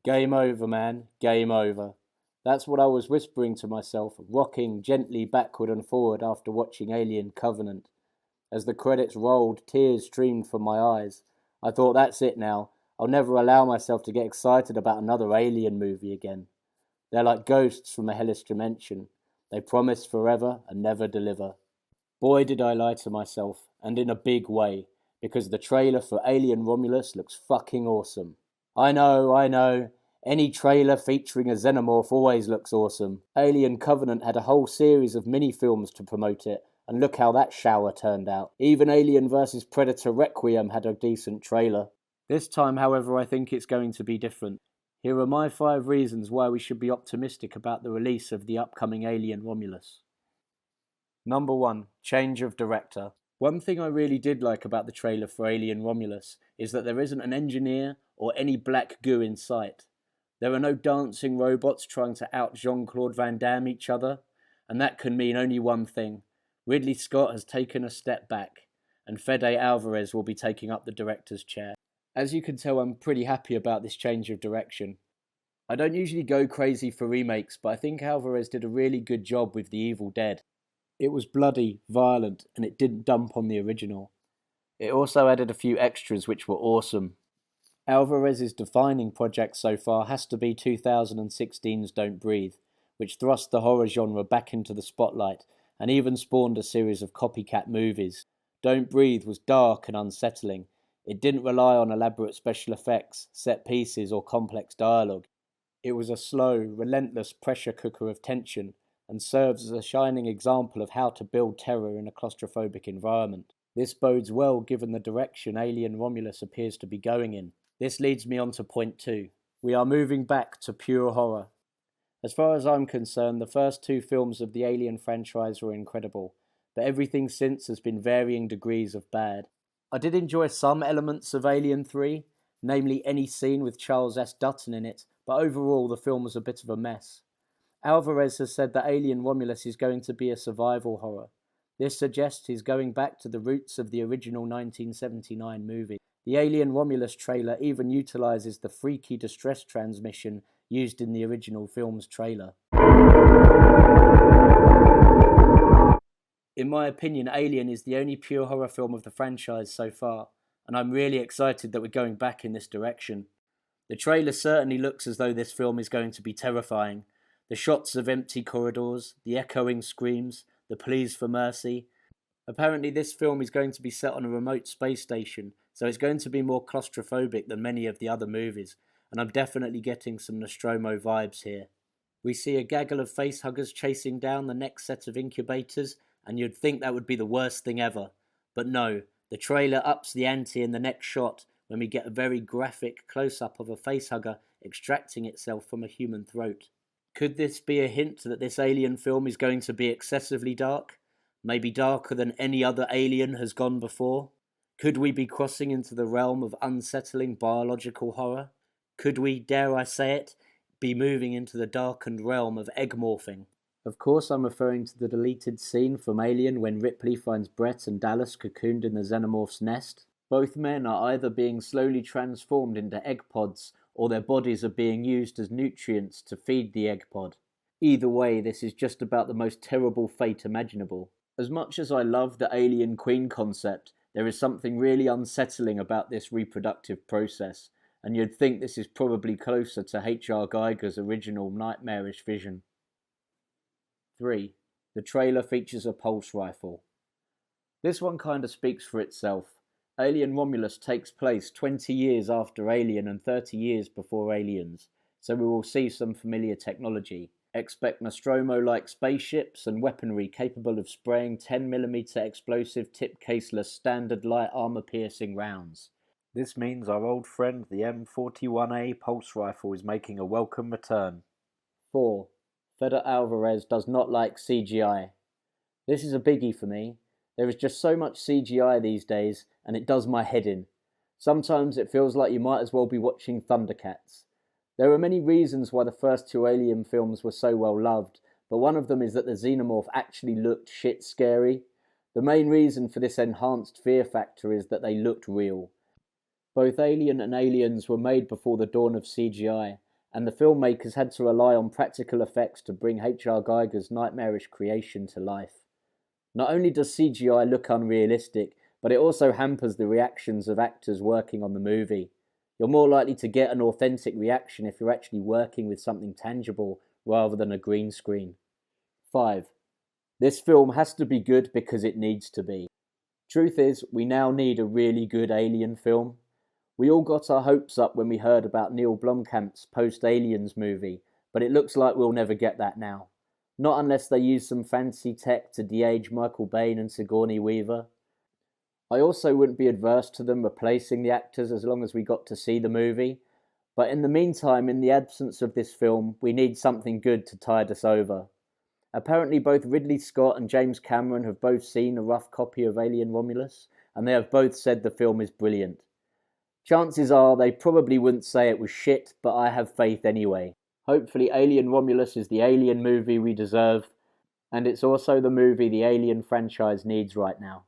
Game over, man. Game over. That's what I was whispering to myself, rocking gently backward and forward after watching Alien Covenant. As the credits rolled, tears streamed from my eyes. I thought, that's it now. I'll never allow myself to get excited about another Alien movie again. They're like ghosts from a hellish dimension. They promise forever and never deliver. Boy, did I lie to myself, and in a big way, because the trailer for Alien Romulus looks fucking awesome. I know. Any trailer featuring a Xenomorph always looks awesome. Alien Covenant had a whole series of mini-films to promote it, and look how that shower turned out. Even Alien vs Predator Requiem had a decent trailer. This time, however, I think it's going to be different. Here are my 5 reasons why we should be optimistic about the release of the upcoming Alien Romulus. Number 1. Change of director. One thing I really did like about the trailer for Alien Romulus is that there isn't an engineer or any black goo in sight. There are no dancing robots trying to out Jean-Claude Van Damme each other, and that can mean only one thing. Ridley Scott has taken a step back, and Fede Alvarez will be taking up the director's chair. As you can tell, I'm pretty happy about this change of direction. I don't usually go crazy for remakes, but I think Alvarez did a really good job with The Evil Dead. It was bloody, violent, and it didn't dump on the original. It also added a few extras which were awesome. Alvarez's defining project so far has to be 2016's Don't Breathe, which thrust the horror genre back into the spotlight and even spawned a series of copycat movies. Don't Breathe was dark and unsettling. It didn't rely on elaborate special effects, set pieces, or complex dialogue. It was a slow, relentless pressure cooker of tension and serves as a shining example of how to build terror in a claustrophobic environment. This bodes well given the direction Alien Romulus appears to be going in. This leads me on to point 2. We are moving back to pure horror. As far as I'm concerned, the first 2 films of the Alien franchise were incredible, but everything since has been varying degrees of bad. I did enjoy some elements of Alien 3, namely any scene with Charles S. Dutton in it, but overall the film was a bit of a mess. Alvarez has said that Alien Romulus is going to be a survival horror. This suggests he's going back to the roots of the original 1979 movie. The Alien Romulus trailer even utilizes the freaky distress transmission used in the original film's trailer. In my opinion, Alien is the only pure horror film of the franchise so far, and I'm really excited that we're going back in this direction. The trailer certainly looks as though this film is going to be terrifying. The shots of empty corridors, the echoing screams, the pleas for mercy. Apparently this film is going to be set on a remote space station, so it's going to be more claustrophobic than many of the other movies, and I'm definitely getting some Nostromo vibes here. We see a gaggle of facehuggers chasing down the next set of incubators, and you'd think that would be the worst thing ever. But no, the trailer ups the ante in the next shot when we get a very graphic close-up of a facehugger extracting itself from a human throat. Could this be a hint that this Alien film is going to be excessively dark? Maybe darker than any other Alien has gone before? Could we be crossing into the realm of unsettling biological horror? Could we, dare I say it, be moving into the darkened realm of egg morphing? Of course I'm referring to the deleted scene from Alien when Ripley finds Brett and Dallas cocooned in the Xenomorph's nest. Both men are either being slowly transformed into egg pods, or their bodies are being used as nutrients to feed the egg pod. Either way, this is just about the most terrible fate imaginable. As much as I love the Alien Queen concept, there is something really unsettling about this reproductive process, and you'd think this is probably closer to H.R. Geiger's original nightmarish vision. 3. The trailer features a pulse rifle. This one kinda speaks for itself. Alien Romulus takes place 20 years after Alien and 30 years before Aliens, so we will see some familiar technology. Expect Nostromo-like spaceships and weaponry capable of spraying 10mm explosive tip-caseless standard light armor-piercing rounds. This means our old friend the M41A pulse rifle is making a welcome return. 4. Fede Alvarez does not like CGI. This is a biggie for me. There is just so much CGI these days, and it does my head in. Sometimes it feels like you might as well be watching Thundercats. There are many reasons why the first 2 Alien films were so well loved, but one of them is that the Xenomorph actually looked shit scary. The main reason for this enhanced fear factor is that they looked real. Both Alien and Aliens were made before the dawn of CGI, and the filmmakers had to rely on practical effects to bring H.R. Geiger's nightmarish creation to life. Not only does CGI look unrealistic, but it also hampers the reactions of actors working on the movie. You're more likely to get an authentic reaction if you're actually working with something tangible rather than a green screen. 5. This film has to be good because it needs to be. Truth is, we now need a really good Alien film. We all got our hopes up when we heard about Neil Blomkamp's post-Aliens movie, but it looks like we'll never get that now. Not unless they use some fancy tech to de-age Michael Bain and Sigourney Weaver. I also wouldn't be adverse to them replacing the actors as long as we got to see the movie, but in the meantime, in the absence of this film, we need something good to tide us over. Apparently both Ridley Scott and James Cameron have both seen a rough copy of Alien Romulus, and they have both said the film is brilliant. Chances are they probably wouldn't say it was shit, but I have faith anyway. Hopefully Alien Romulus is the Alien movie we deserve, and it's also the movie the Alien franchise needs right now.